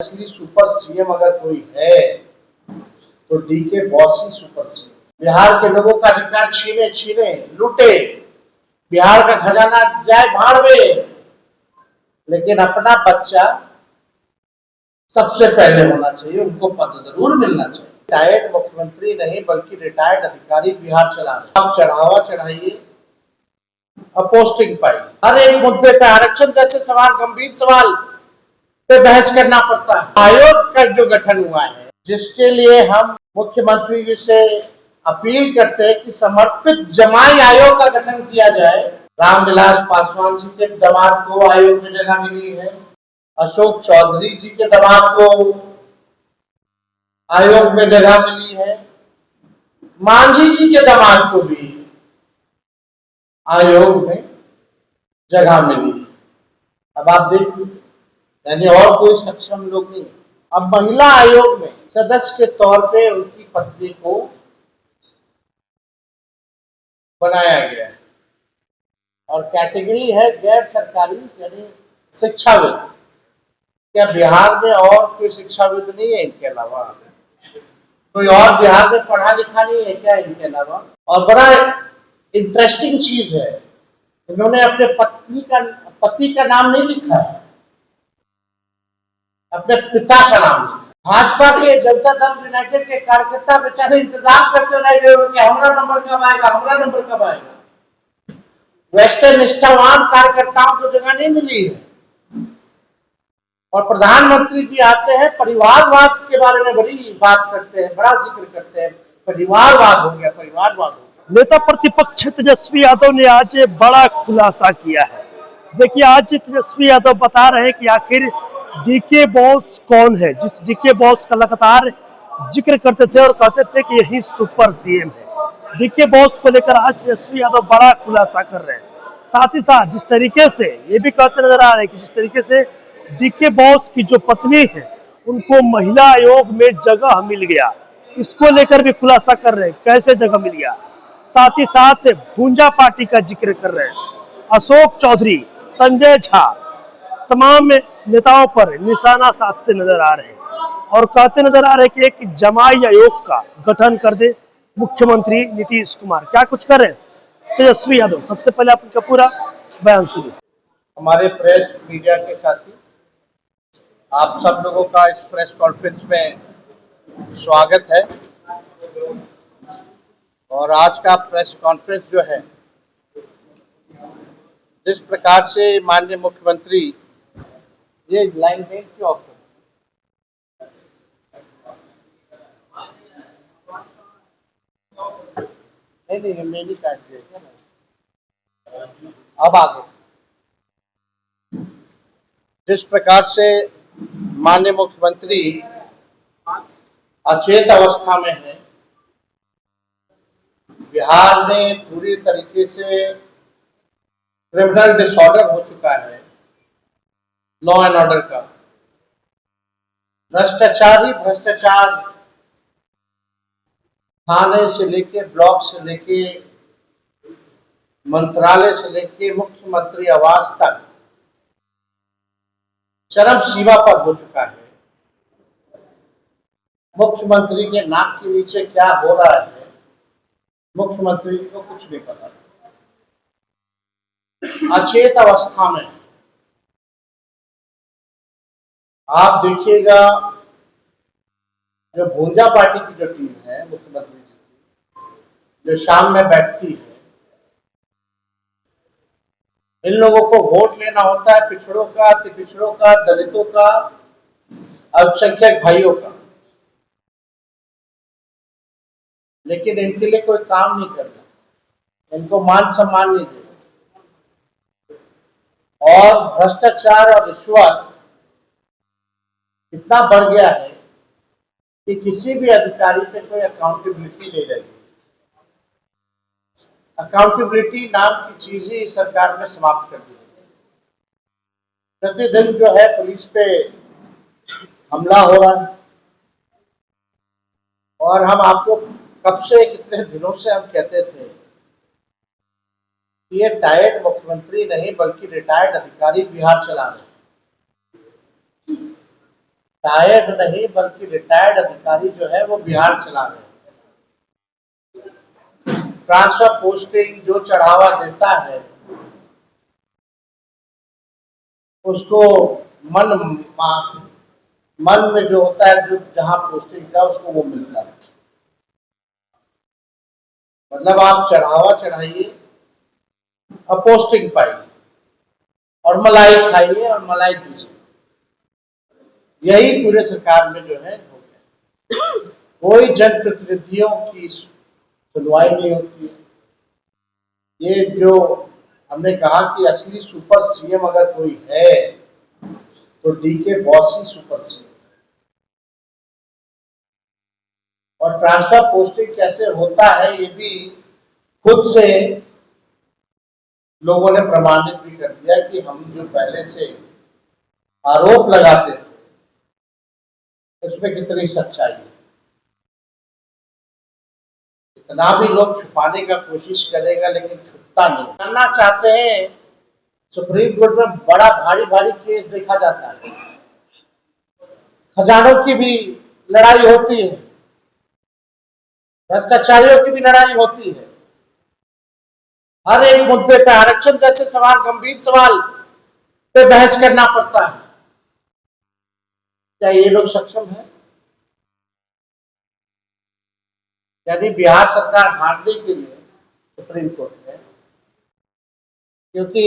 असली super CM अगर कोई है तो डीके बॉस ही सुपर सीएम। बिहार के लोगों का अधिकार छीने लूटे, बिहार का खजाना जाए भाड़ में, लेकिन अपना बच्चा सबसे पहले होना चाहिए, उनको पद जरूर मिलना चाहिए। रिटायर्ड मुख्यमंत्री नहीं बल्कि रिटायर्ड अधिकारी बिहार चला रहे। आप चढ़ावा चढ़ाइए, पोस्टिंग पाई, हर एक मुद्दे पे आरक्षण जैसे सवाल, गंभीर सवाल पे बहस करना पड़ता है। आयोग का जो गठन हुआ है, जिसके लिए हम मुख्यमंत्री जी से अपील करते हैं कि समर्पित जमाई आयोग का गठन किया जाए। रामविलास पासवान जी के दामाद को आयोग में जगह मिली है, अशोक चौधरी जी के दामाद को आयोग में जगह मिली है, मांझी जी के दामाद को भी आयोग में जगह मिली है। अब आप देखिए, यानी और कोई सक्षम लोग नहीं। अब महिला आयोग में सदस्य के तौर पे उनकी पत्नी को बनाया गया है और कैटेगरी है गैर सरकारी यानी शिक्षाविद। क्या बिहार में और कोई शिक्षाविद नहीं है इनके अलावा? कोई और बिहार में पढ़ा लिखा नहीं है क्या इनके अलावा? और बड़ा इंटरेस्टिंग चीज है, इन्होंने अपने पति का नाम नहीं लिखा है, अपने पिता का नाम लिखा। भाजपा के जनता दल यूनाइटेड के कार्यकर्ता बेचारे इंतजार करते रह गए कि हमारा नंबर कब आएगा, हमारा नंबर कब आएगा। वेस्टर्न निष्ठावान कार्यकर्ताओं को जगह नहीं मिली है। और प्रधानमंत्री जी आते हैं, परिवारवाद के बारे में बड़ी बात करते हैं, बड़ा जिक्र करते हैं, परिवारवाद हो गया, परिवारवाद हो गया। नेता प्रतिपक्ष तेजस्वी यादव ने आज बड़ा खुलासा किया है। देखिए, आज तेजस्वी यादव बता रहे हैं कि आखिर डीके बॉस कौन है, जिस डीके बॉस का लगातार जिक्र करते थे और कहते थे कि यही सुपर सीएम है। डीके बॉस को लेकर आज तेजस्वी यादव बड़ा खुलासा कर रहे हैं। साथ ही साथ जिस तरीके से ये भी कहते नजर आ रहे हैं कि जिस तरीके से डीके बॉस की जो पत्नी है उनको महिला आयोग में जगह मिल गया, इसको लेकर भी खुलासा कर रहे हैं कैसे जगह मिल गया। साथ ही साथ भूंजा पार्टी का जिक्र कर रहे हैं, अशोक चौधरी, संजय झा, तमाम नेताओं पर निशाना साधते नजर आ रहे हैं और कहते नजर आ रहे हैं कि एक जमाई आयोग का गठन कर दे मुख्यमंत्री नीतीश कुमार। क्या कुछ कर रहे हैं तेजस्वी यादव, सबसे पहले आप उनका पूरा बयान सुनिए। हमारे प्रेस मीडिया के साथी, आप सब लोगों का इस प्रेस कॉन्फ्रेंस में स्वागत है। और आज का प्रेस कॉन्फ्रेंस जो है, जिस प्रकार से माननीय मुख्यमंत्री, ये लाइन में क्यों ऑफ नहीं मेरी काट दिया, अब आगे। जिस प्रकार से माननीय मुख्यमंत्री अचेत अवस्था में है, बिहार में पूरी तरीके से क्रिमिनल डिसऑर्डर हो चुका है, लॉ एंड ऑर्डर का भ्रष्टाचार ही भ्रष्टाचार, थाने से लेके, ब्लॉक से लेके, मंत्रालय से लेके मुख्यमंत्री आवास तक चरम सीमा पर हो चुका है। मुख्यमंत्री के नाक के नीचे क्या हो रहा है, मुख्यमंत्री को कुछ नहीं पता, अचेत अवस्था में। आप देखिएगा, जो भूंजा पार्टी की जो टीम है मुख्यमंत्री जी की, जो शाम में बैठती है, इन लोगों को वोट लेना होता है पिछड़ों का, पिछड़ों का, दलितों का, अल्पसंख्यक भाइयों का, लेकिन इनके लिए कोई काम नहीं करता, इनको मान सम्मान नहीं देता। और भ्रष्टाचार और रिश्वत इतना बढ़ गया है कि किसी भी अधिकारी पे कोई अकाउंटेबिलिटी नहीं रहेगी। अकाउंटेबिलिटी नाम की चीज ही सरकार ने समाप्त कर दी है। प्रतिदिन जो है पुलिस पे हमला हो रहा है, और हम आपको कब से, कितने दिनों से हम कहते थे कि ये टायर्ड मुख्यमंत्री नहीं बल्कि रिटायर्ड अधिकारी बिहार चला रहे हैं। शायद नहीं बल्कि रिटायर्ड अधिकारी जो है वो बिहार चला रहे हैं। ट्रांसफर पोस्टिंग जो चढ़ावा देता है उसको मन मन में जो होता है, जो जहां पोस्टिंग का उसको वो मिलता है। मतलब आप चढ़ावा चढ़ाइए और पोस्टिंग पाइए और मलाई खाइए और मलाई दीजिए, यही पूरे सरकार में जो है हो गया। कोई जनप्रतिनिधियों की सुनवाई नहीं होती है। ये जो हमने कहा कि असली सुपर सीएम अगर कोई है तो डीके बॉस ही सुपर सीएम। और ट्रांसफर पोस्टिंग कैसे होता है ये भी खुद से लोगों ने प्रमाणित भी कर दिया कि हम जो पहले से आरोप लगाते थे उसमें कितनी सच्चाई है। इतना भी लोग छुपाने का कोशिश करेगा लेकिन छुपता नहीं। जानना चाहते हैं, सुप्रीम कोर्ट में बड़ा भारी भारी केस देखा जाता है, खजानों की भी लड़ाई होती है, भ्रष्टाचारियों की भी लड़ाई होती है। हर एक मुद्दे पे आरक्षण जैसे सवाल, गंभीर सवाल पे बहस करना पड़ता है। क्या ये लोग सक्षम है? यानी बिहार सरकार हारने के लिए सुप्रीम कोर्ट में, क्योंकि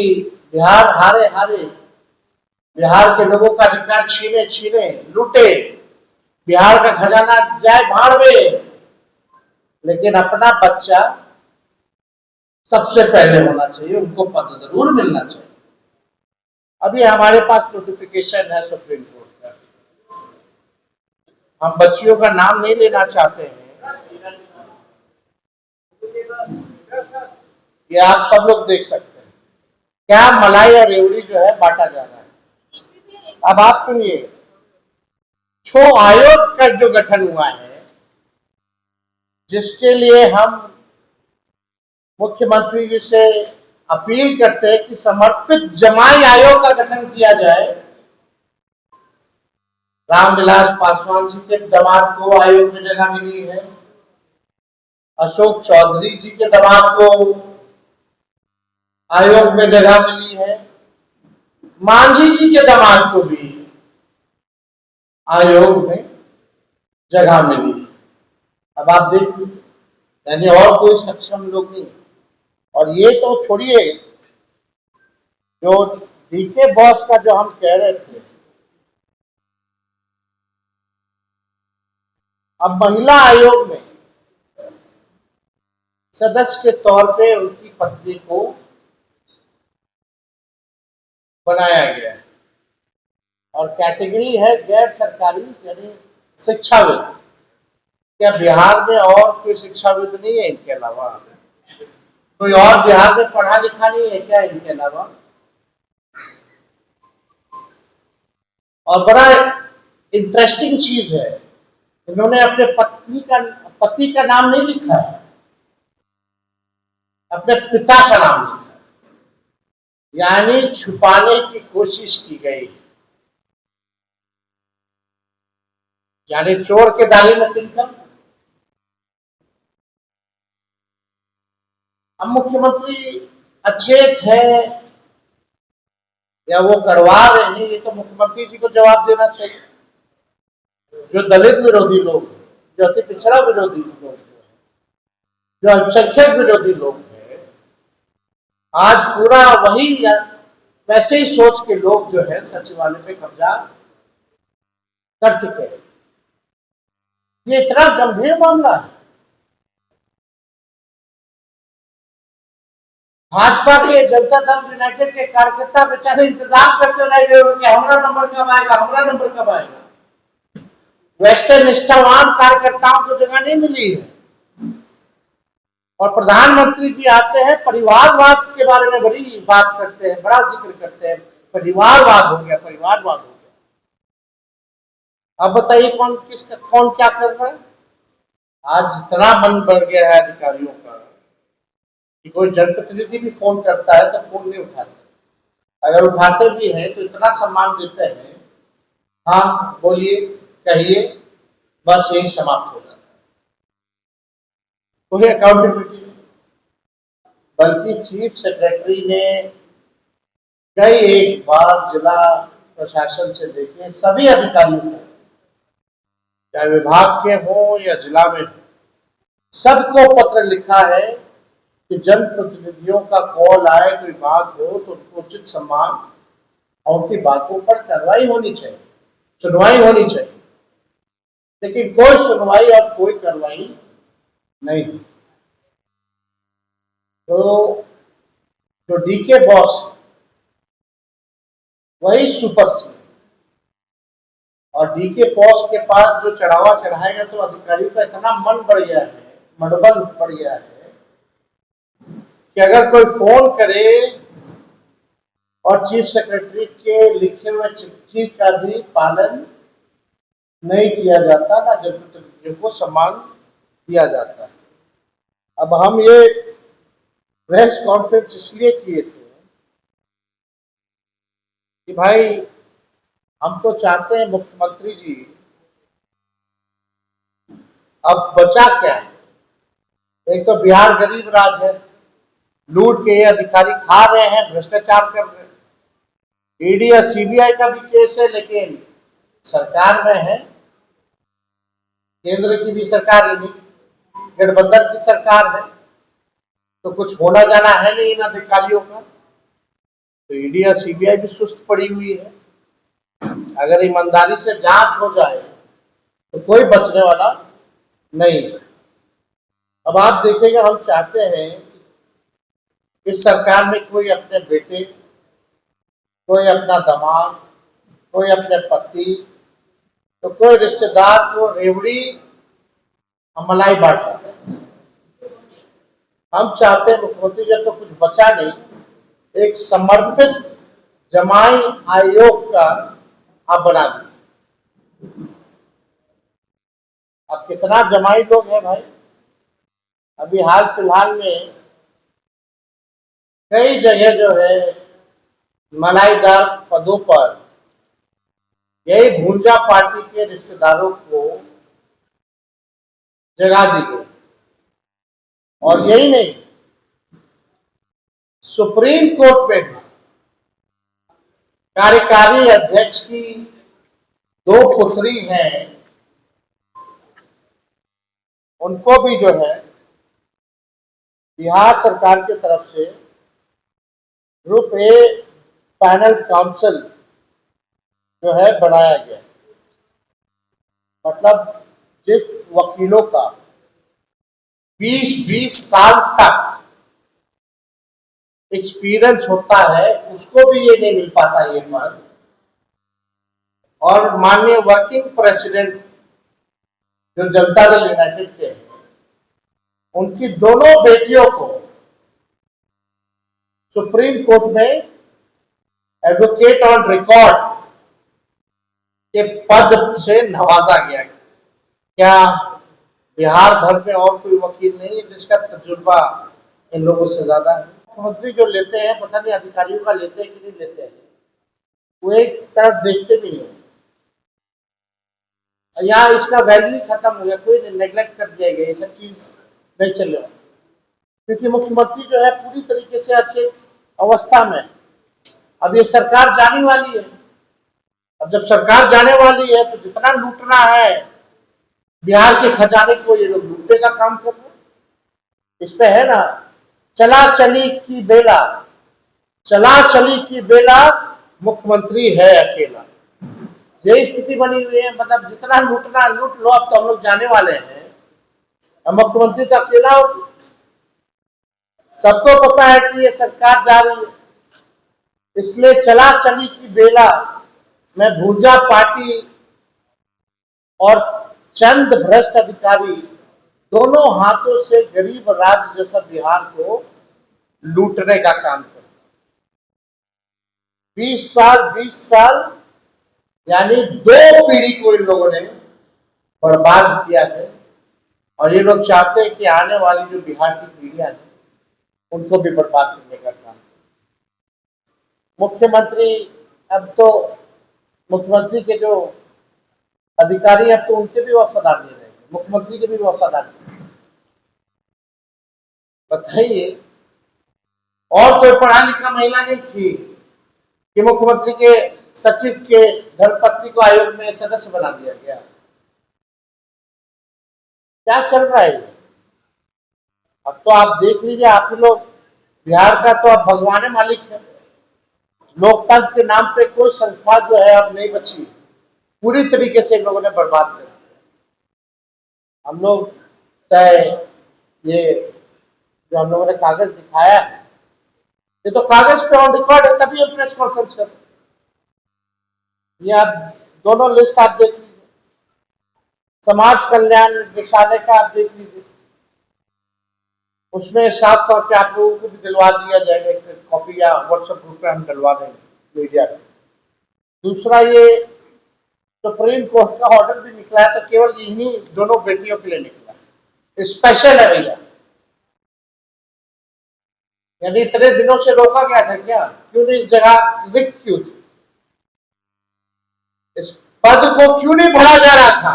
बिहार हारे हारे बिहार के लोगों का अधिकार छीने छीने लूटे, बिहार का खजाना जाए भाड़ में, लेकिन अपना बच्चा सबसे पहले होना चाहिए, उनको पद जरूर मिलना चाहिए। अभी हमारे पास नोटिफिकेशन है सुप्रीम कोर्ट का, हम बच्चियों का नाम नहीं लेना चाहते हैं, ये आप सब लोग देख सकते हैं। क्या मलाई और रेवड़ी जो है बांटा जा रहा है। अब आप सुनिए, छो आयोग का जो गठन हुआ है, जिसके लिए हम मुख्यमंत्री जी से अपील करते हैं कि समर्पित जमाई आयोग का गठन किया जाए। रामविलास पासवान जी के दामाद को आयोग में जगह मिली है, अशोक चौधरी जी के दामाद को आयोग में जगह मिली है, मांझी जी के दामाद को भी आयोग में जगह मिली है। अब आप देख लीजिए, यानी और कोई सक्षम लोग नहीं। और ये तो छोड़िए, जो डीके बॉस का जो हम कह रहे थे, अब महिला आयोग में सदस्य के तौर पे उनकी पत्नी को बनाया गया है और कैटेगरी है गैर सरकारी यानी शिक्षाविद। क्या बिहार में और कोई शिक्षाविद नहीं है इनके अलावा? कोई और बिहार में पढ़ा लिखा नहीं है क्या इनके अलावा? और बड़ा इंटरेस्टिंग चीज है, इन्होंने अपने पति का नाम नहीं लिखा है, अपने पिता का नाम लिखा है, यानी छुपाने की कोशिश की गई। यानी चोर के दाढ़ी में तिनका। अब मुख्यमंत्री अचेत है या वो करवा रहे हैं, ये तो मुख्यमंत्री जी को जवाब देना चाहिए। जो दलित विरोधी लोग हैं, जो अति पिछड़ा विरोधी लोग हैं, जो अल्पसंख्यक विरोधी लोग हैं, आज पूरा वही वैसे ही सोच के लोग जो है सचिवालय पे कब्जा कर चुके हैं। ये इतना गंभीर मामला है। भाजपा के जनता दल यूनाइटेड के कार्यकर्ता बेचारे इंतजार करते रह गए कि हमारा नंबर कब आएगा, हमारा नंबर कब आएगा। वेस्टर्न निष्ठावान कार्यकर्ताओं को जगह नहीं मिली है। और प्रधानमंत्री जी आते हैं, परिवारवाद के बारे में बड़ी बात करते हैं, बड़ा जिक्र करते हैं, परिवारवाद हो गया, परिवारवाद हो गया। अब बताइए कौन क्या कर रहा है? आज इतना मन बढ़ गया है अधिकारियों का कि कोई जनप्रतिनिधि भी फोन करता है तो फोन नहीं उठाते, अगर उठाते भी हैं तो इतना सम्मान देते हैं, हाँ बोलिए, कहिए, बस यही समाप्त हो जाता है। कोई अकाउंटेबिलिटी नहीं, बल्कि चीफ सेक्रेटरी ने कई एक बार जिला प्रशासन से लेके सभी अधिकारियों को, चाहे विभाग के हो या जिला में हो, सबको पत्र लिखा है कि जनप्रतिनिधियों का कॉल आए, कोई बात हो तो उनको उचित सम्मान और उनकी बातों पर कार्रवाई होनी चाहिए, सुनवाई होनी चाहिए। लेकिन कोई सुनवाई और कोई कार्रवाई नहीं। तो जो डीके बॉस वही सुपर सी, और डीके बॉस के पास जो चढ़ावा चढ़ाएगा तो अधिकारियों का इतना मन बढ़ गया है, मनोबल बढ़ गया है कि अगर कोई फोन करे और चीफ सेक्रेटरी के लिखे हुए चिट्ठी का भी पालन नहीं किया जाता, ना जनप्रतिनिधियों को सम्मान दिया जाता है। अब हम ये प्रेस कॉन्फ्रेंस इसलिए किए थे कि भाई हम तो चाहते हैं मुख्यमंत्री जी, अब बचा क्या है? एक तो बिहार गरीब राज्य है, लूट के ये अधिकारी खा रहे हैं, भ्रष्टाचार कर रहे हैं। ईडी या सीबीआई का भी केस है, लेकिन सरकार में है, केंद्र की भी सरकार ही नहीं, गठबंधन की सरकार है, तो कुछ होना जाना है नहीं इन अधिकारियों का। तो ईडी या सीबीआई भी सुस्त पड़ी हुई है। अगर ईमानदारी से जांच हो जाए तो कोई बचने वाला नहीं है। अब आप देखेंगे, हम चाहते हैं इस सरकार में कोई अपने बेटे, कोई अपना दामाद, कोई अपने पति, तो कोई रिश्तेदार को रेवड़ी मलाई बांटा। हम चाहते हैं मुख्यमंत्री जब तो कुछ बचा नहीं, एक समर्पित जमाई आयोग का आप बना दीजिए। अब कितना जमाई लोग हैं भाई? अभी हाल फिलहाल में कई जगह जो है मलाईदार पदों पर यही भूंजा पार्टी के रिश्तेदारों को जगा दी गई। और यही नहीं, सुप्रीम कोर्ट में भी कार्यकारी अध्यक्ष की दो पुत्री हैं, उनको भी जो है बिहार सरकार की तरफ से ग्रुप ए पैनल काउंसिल जो है बनाया गया। मतलब जिस वकीलों का 20-20 साल तक एक्सपीरियंस होता है, उसको भी ये नहीं मिल पाता ये पद। और माननीय वर्किंग प्रेसिडेंट जो जनता दल यूनाइटेड के हैं, उनकी दोनों बेटियों को सुप्रीम कोर्ट में एडवोकेट ऑन रिकॉर्ड के पद से नवाजा गया। क्या बिहार भर में और कोई वकील नहीं है जिसका तजुर्बा इन लोगों से ज्यादा है? मुख्यमंत्री जो लेते हैं, पता नहीं अधिकारियों का लेते हैं कि नहीं लेते हैं, वो एक तरफ देखते भी नहीं। यहाँ इसका वैल्यू खत्म हो गया, कोई नेग्लेक्ट कर दिया गया, ये सब चीज नहीं चल रहा, क्योंकि मुख्यमंत्री जो है पूरी तरीके से अच्छे अवस्था में। अब ये सरकार जाने वाली है, अब जब सरकार जाने वाली है तो जितना लूटना है बिहार के खजाने को, ये लोग लूटने का काम कर रहे हैं। इस पे है ना, चला चली की बेला, चला चली की बेला, मुख्यमंत्री है अकेला। यही स्थिति बनी हुई है। मतलब जितना लूटना लूट लो, अब तो हम लोग जाने वाले हैं, अब मुख्यमंत्री तो अकेला हो। सबको पता है कि ये सरकार जा रही है, इसलिए चला चली की बेला में भूंजा पार्टी और चंद भ्रष्ट अधिकारी दोनों हाथों से गरीब राज्य जैसा बिहार को लूटने का काम कर 20 साल यानी 2 पीढ़ी को इन लोगों ने बर्बाद किया है। और ये लोग चाहते हैं कि आने वाली जो बिहार की पीढ़ियां हैं उनको भी बर्बाद करने का काम। मुख्यमंत्री, अब तो मुख्यमंत्री के जो अधिकारी अब तो उनके भी वफादार नहीं रहेंगे, मुख्यमंत्री के भी वफादार नहीं। बताइए, और कोई पढ़ा लिखा महिला नहीं थी कि मुख्यमंत्री के सचिव के धर्मपत्नी को आयोग में सदस्य बना दिया गया। क्या चल रहा है? अब तो आप देख लीजिए, आप ही लोग, बिहार का तो अब भगवान मालिक है। लोकतंत्र के नाम पे कोई संस्था जो है अब नहीं बची, पूरी तरीके से इन लोगों ने बर्बाद कर दिया। हम लोग चाहे ये जो हम लोगों ने कागज दिखाया है, ये तो कागज पे ऑन रिकॉर्ड है, तभी हम प्रेस कॉन्फ्रेंस कर। ये आप दोनों लिस्ट आप देख लीजिए, समाज कल्याण निदेशालय का आप देख लीजिए, उसमें साफ तौर पे आप लोगों को भी दिलवा दिया जाएगा, एक कॉपी या व्हाट्सएप ग्रुप पे हम दिलवा देंगे मीडिया में। दूसरा, ये सुप्रीम कोर्ट का ऑर्डर भी निकला है तो केवल इन्हीं दोनों बेटियों के लिए निकला, स्पेशल है भैया। यानी इतने दिनों से रोका गया था क्या? क्यों नहीं इस जगह रिक्त क्यों थी? इस पद को क्यों नहीं भरा जा रहा था?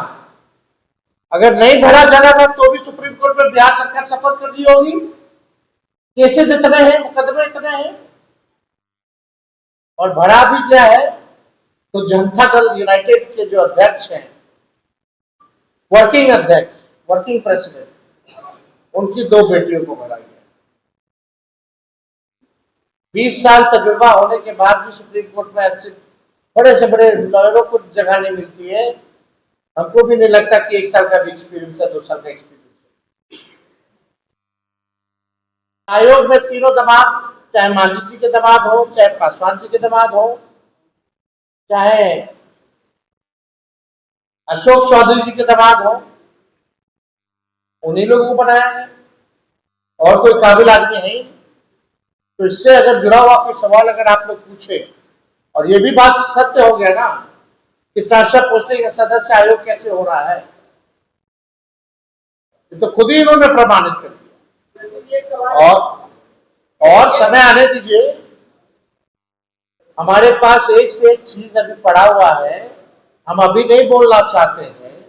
अगर नहीं भरा जा रहा था तो भी सुप्रीम कोर्ट में बिहार सरकार सफर कर रही होगी। केसेस इतने हैं, मुकदमे इतने हैं, और भरा भी क्या है तो जनता दल यूनाइटेड के जो अध्यक्ष हैं, वर्किंग अध्यक्ष, वर्किंग प्रेसिडेंट, उनकी दो बेटियों को भरा गया। 20 साल तजुर्बा होने के बाद भी सुप्रीम कोर्ट में ऐसे बड़े से बड़े लॉयरों को जगह नहीं मिलती है। हमको भी नहीं लगता कि 1 साल का भी एक्सपीरियंस है, 2 साल का एक्सपीरियंस है। आयोग में तीनों दामाद, चाहे मांझी जी के दामाद हो, चाहे पासवान जी के दामाद हो, चाहे अशोक चौधरी जी के दामाद हो, उन्हीं लोगों को बनाया है, और कोई काबिल आदमी है ही। तो इससे अगर जुड़ा हुआ कोई सवाल अगर आप लोग पूछे, और ये भी बात सत्य हो गया ना कि ट्रांसफर पोस्टिंग का सदस्य आयोग कैसे हो रहा है, तो खुद ही इन्होंने प्रमाणित कर दिया। और समय आने दीजिए, हमारे पास एक से एक चीज अभी पड़ा हुआ है, हम अभी नहीं बोलना चाहते हैं।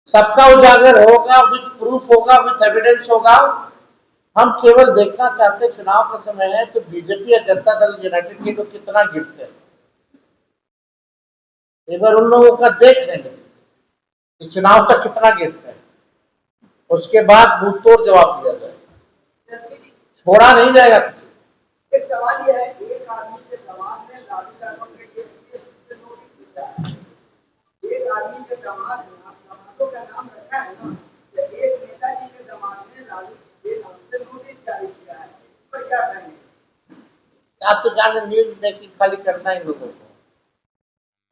सबका उजागर होगा, विद प्रूफ होगा, विद एविडेंस होगा। हम केवल देखना चाहते हैं, चुनाव का समय है तो बीजेपी या जनता दल यूनाइटेड के लोग कितना गिरते हैं, एक बार उन लोगों का देख लेंगे कि चुनाव तक कितना गिरते हैं, उसके बाद मुंह तोड़ जवाब दिया जाएगा, छोड़ा नहीं जाएगा किसी। एक सवाल यह है, एक आदमी के दामाद ने लालू यादव के केस में नोटिस दिया है, एक आदमी के दामाद ने, आप दामादों का नाम रखा है ना, तो एक नेताजी के दामाद ने लालू के नाम से नोटिस जारी किया है, इस पर क्या कहेंगे? आप तो जान न्यूज मेकिंग खाली करना है इन लोगों को,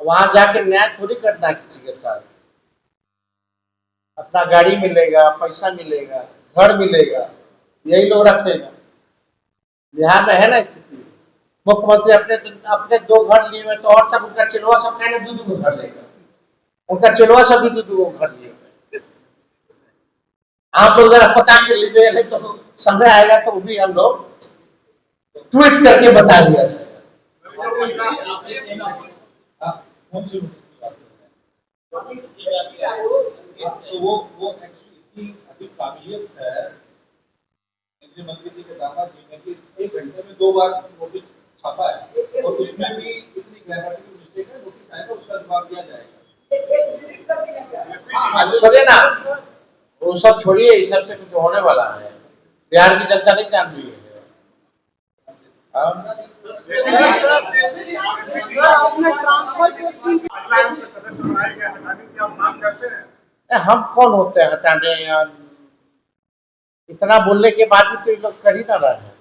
वहां जाके न्याय थोड़ी करना है किसी के साथ। अपना गाड़ी मिलेगा, पैसा मिलेगा, घर मिलेगा, यही लोग रखेगा। बिहार में है ना स्थिति, मुख्यमंत्री अपने अपने 2 घर लिए हुए, तो और सब उनका चिलवा सब कहने 2-2 घर लेगा, उनका चिलवा सब भी 2-2 घर लिए हुए। आप लोग जरा पता कर लीजिए, नहीं तो समय आएगा तो वो भी हम लोग ट्वीट करके बता दिया जाएगा। तो वो एक्चुअली इतनी अधिक काबिलियत है केंद्रीय मंत्री जी के दामाद जी ने कि 1 घंटे में 2 बार नोटिस छापा है, और उसमें भी इतनी ग्रामेटिकल मिस्टेक है, नोटिस आएगा उसका जवाब दिया जाएगा। छोड़िए ना, वो सब छोड़िए, इस सबसे कुछ होने वाला है, बिहार की जनता नहीं जान रही है। हम कौन होते हैं हटाने? इतना बोलने के बाद भी तो ये लोग कर ही ना रहे हैं।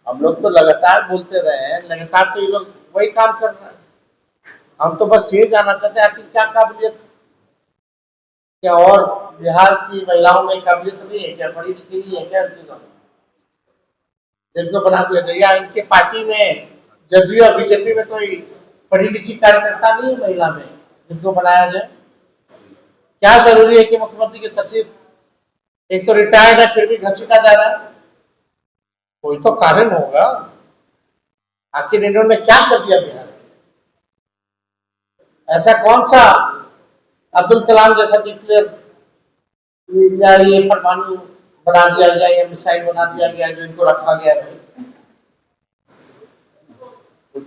हम लोग तो लगातार बोलते रहे हैं, लगातार तो ये लोग वही काम कर रहे हैं। हम तो बस ये जानना चाहते हैं आपकी क्या काबिलियत है, क्या और बिहार की महिलाओं में काबिलियत नहीं है क्या, पढ़ी लिखी नहीं है क्या, जिनको बना दिया जाए? या इनके पार्टी में जदयू और बीजेपी में कोई पढ़ी लिखी कार्यकर्ता नहीं है महिला में जिनको बनाया जाए? क्या जरूरी है कि मुख्यमंत्री के सचिव एक तो रिटायर्ड है फिर भी घसीटा जा रहा है? कोई तो कारण होगा। आखिर इन्होंने क्या कर दिया बिहार में? ऐसा कौन सा अब्दुल कलाम जैसा डिक्लेयर या ये परमाणु बना दिया गया या मिसाइल बना दिया गया जो इनको रखा गया है,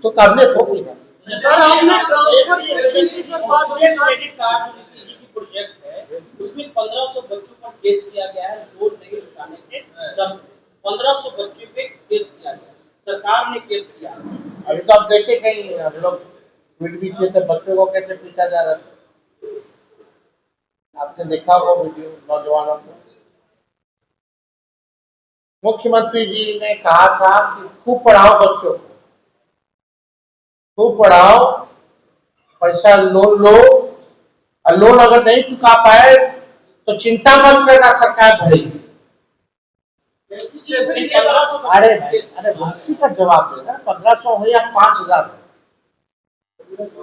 तो काबिलियत हो गई है। सर आपने क्रेडिट कार्ड प्रोजेक्ट है उसमें 1500 बच्चों पर केस किया गया है, लोन नहीं उठाने के सब 1500 बच्चों पे केस किया गया, सरकार ने केस किया। अभी तो आप देखे कहीं हम लोग ट्वीट भी किए थे बच्चों को कैसे पीटा जा रहा था, आपने देखा होगा वीडियो नौजवानों को। मुख्यमंत्री जी ने कहा था कि खूब पढ़ाओ बच्चों को, खूब पढ़ाओ, पैसा लोन लो, और लोन अगर नहीं चुका पाए तो चिंता मत करना, सरकार भरेगी। अरे भाई, अरे उसी का जवाब देना, 1500 हो या 5000।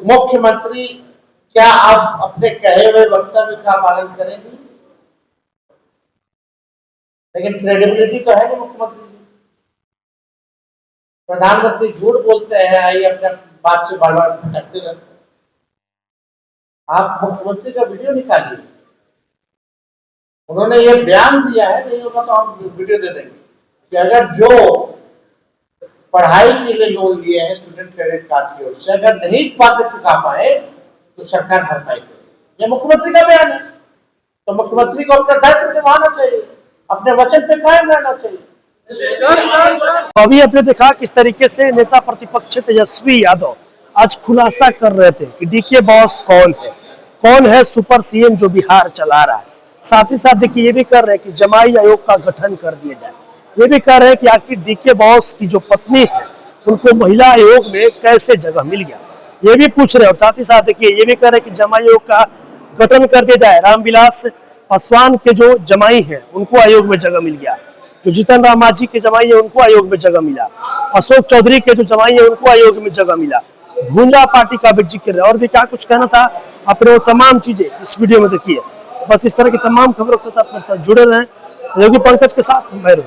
मुख्यमंत्री क्या आप अपने कहे हुए वक्तव्य का पालन करेंगे? लेकिन क्रेडिबिलिटी तो है नहीं मुख्यमंत्री जी। प्रधानमंत्री झूठ बोलते हैं, आइए अपने बात से बार बार भटकते रहते हैं। आप मुख्यमंत्री का वीडियो निकालिए, उन्होंने ये बयान दिया है, नहीं होगा तो हम वीडियो दे देंगे कि अगर जो पढ़ाई के लिए लोन लिए हैं स्टूडेंट क्रेडिट कार्ड की ओर से, अगर नहीं चुका पाए तो सरकार भरपाई करेगी। ये मुख्यमंत्री का बयान है, तो मुख्यमंत्री को अपना दायित्व निभाना चाहिए, अपने वचन पे कायम रहना चाहिए। तो अभी आपने देखा किस तरीके से नेता प्रतिपक्ष तेजस्वी यादव आज खुलासा कर रहे थे कि डीके बॉस कौन है सुपर सीएम जो बिहार चला रहा है। साथ ही साथ देखिए ये भी कर रहे हैं कि जमाई आयोग का गठन कर दिया जाए, ये भी कर रहे हैं कि आखिर डीके बॉस की जो पत्नी है उनको महिला आयोग में कैसे जगह मिल गया, ये भी पूछ रहे हैं। और साथ ही साथ देखिए ये भी कर रहे हैं कि जमाई आयोग का गठन कर दिया जाए, रामविलास पासवान के जो जमाई है उनको आयोग में जगह मिल गया, जो जीतन राम मांझी के जमाई है उनको आयोग में जगह मिला, अशोक चौधरी के जो जमाई है उनको आयोग में जगह मिला, भूंजा पार्टी का भी जिक्र है, और भी क्या कुछ कहना था अपने वो तमाम चीजें इस वीडियो में देखिए। बस इस तरह की तमाम खबरों के साथ अपने साथ जुड़े रहें। सहयोगी पंकज के साथ मैं रोहित।